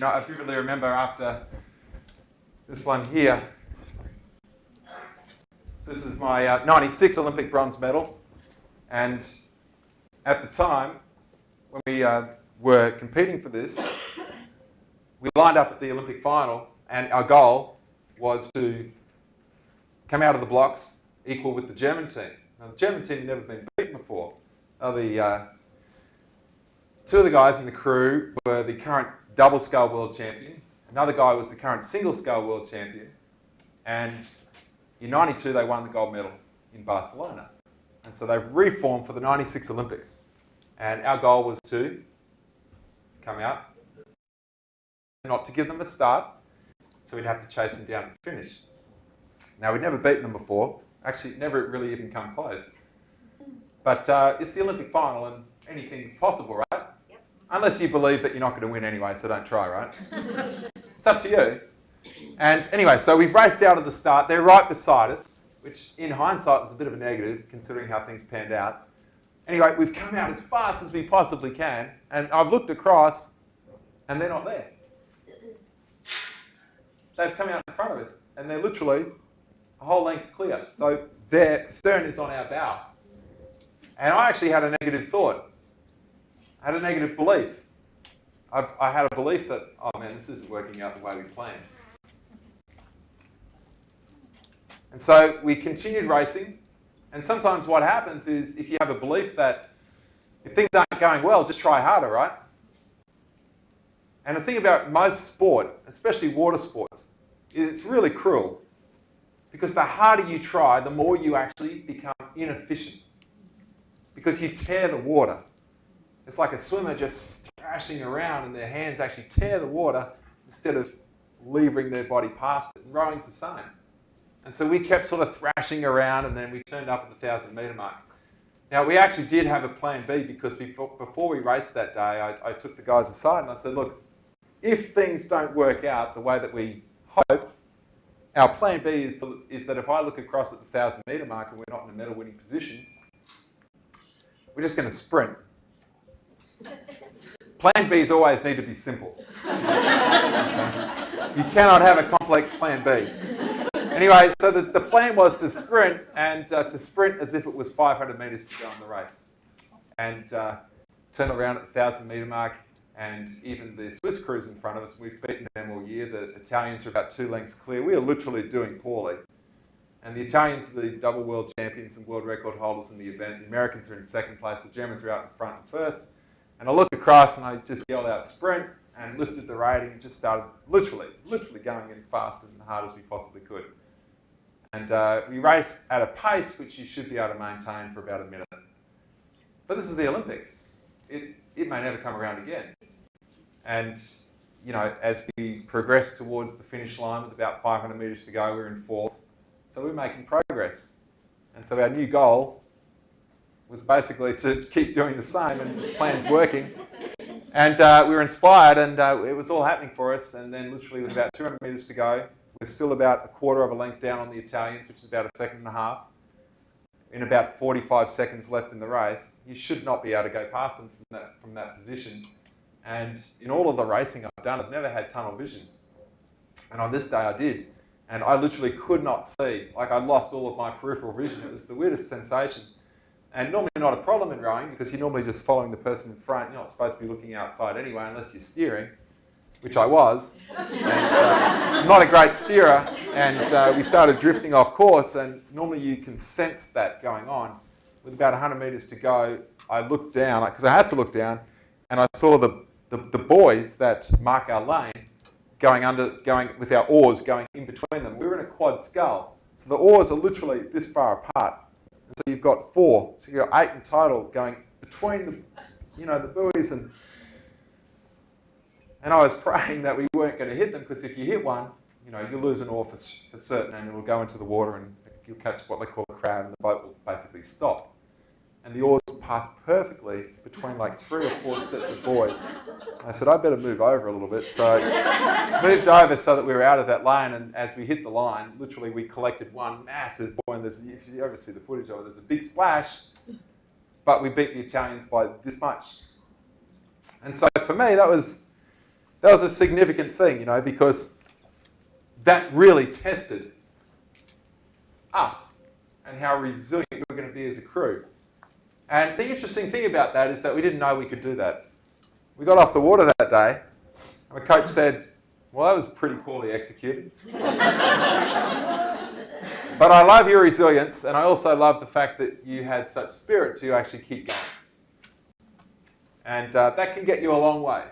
I vividly remember after this one here. This is my 96 Olympic bronze medal. And at the time, when we were competing for this, we lined up at the Olympic final, and our goal was to come out of the blocks equal with the German team. Now, the German team had never been beaten before. Two of the guys in the crew were the current double-scale world champion. Another guy was the current single-scale world champion. And in 92, they won the gold medal in Barcelona. And so they've reformed for the 96 Olympics. And our goal was to come out, not to give them a start, so we'd have to chase them down at the finish. Now, we'd never beaten them before. Actually, never really even come close. But it's the Olympic final, and anything's possible, right? Yep. Unless you believe that you're not going to win anyway, so don't try, right? It's up to you. And anyway, so we've raced out at the start. They're right beside us, which in hindsight is a bit of a negative, considering how things panned out. Anyway, we've come out as fast as we possibly can, and I've looked across, and they're not there. They've come out in front of us, and they're literally a whole length clear. So their stern is on our bow. And I actually had a negative thought. I had a negative belief. I had a belief that, oh man, this isn't working out the way we planned. And so we continued racing. And sometimes what happens is if you have a belief that if things aren't going well, just try harder, right? And the thing about most sport, especially water sports, is it's really cruel. Because the harder you try, the more you actually become inefficient. Because you tear the water. It's like a swimmer just thrashing around and their hands actually tear the water instead of levering their body past it. And rowing's the same. And so we kept sort of thrashing around, and then we turned up at the 1,000-metre mark. Now, we actually did have a plan B, because before we raced that day, I took the guys aside and I said, look, if things don't work out the way that we hope, our plan B is that if I look across at the 1,000-metre mark and we're not in a medal-winning position, we're just going to sprint. Plan Bs always need to be simple. You cannot have a complex plan B. Anyway, so the plan was to sprint, and to sprint as if it was 500 metres to go in the race. And turn around at the 1,000-metre mark, and even the Swiss crews in front of us, we've beaten them all year. The Italians are about 2 lengths clear. We are literally doing poorly. And the Italians are the double world champions and world record holders in the event. The Americans are in second place. The Germans are out in front and first. And I look across and I just yelled out sprint and lifted the rating and just started literally going in fast and hard as we possibly could. And we raced at a pace which you should be able to maintain for about a minute. But this is the Olympics. It may never come around again. And, as we progressed towards the finish line with about 500 metres to go, we were in 4th. So we're making progress. And so our new goal was basically to keep doing the same, and this plan's working. And we were inspired, and it was all happening for us. And then literally with about 200 metres to go, we're still about a quarter of a length down on the Italians, which is about 1.5 seconds. In about 45 seconds left in the race, you should not be able to go past them from that position. And in all of the racing I've done, I've never had tunnel vision. And on this day I did. And I literally could not see. Like, I lost all of my peripheral vision. It was the weirdest sensation. And normally not a problem in rowing, because you're normally just following the person in front. You're not supposed to be looking outside anyway, unless you're steering, which I was. And, not a great steerer. And we started drifting off course, and normally you can sense that going on. With about 100 metres to go, I looked down, because I had to look down, and I saw the boys that mark our lane going with our oars going in between them. We were in a quad scull, so the oars are literally this far apart. And so you've got 4, so you've got 8 in total going between the buoys, and I was praying that we weren't going to hit them, because if you hit one, you'll lose an oar for certain, and it'll go into the water and you'll catch what they call a crab, and the boat will basically stop. And the oars passed perfectly between like 3 or 4 sets of buoys. I said, I better move over a little bit. So I moved over so that we were out of that lane, and as we hit the line, literally we collected one massive buoy, and if you ever see the footage of it, there's a big splash, but we beat the Italians by this much. And so for me, that was That was a significant thing, because that really tested us and how resilient we were going to be as a crew. And the interesting thing about that is that we didn't know we could do that. We got off the water that day, and the coach said, well, that was pretty poorly executed. But I love your resilience, and I also love the fact that you had such spirit to actually keep going. And that can get you a long way.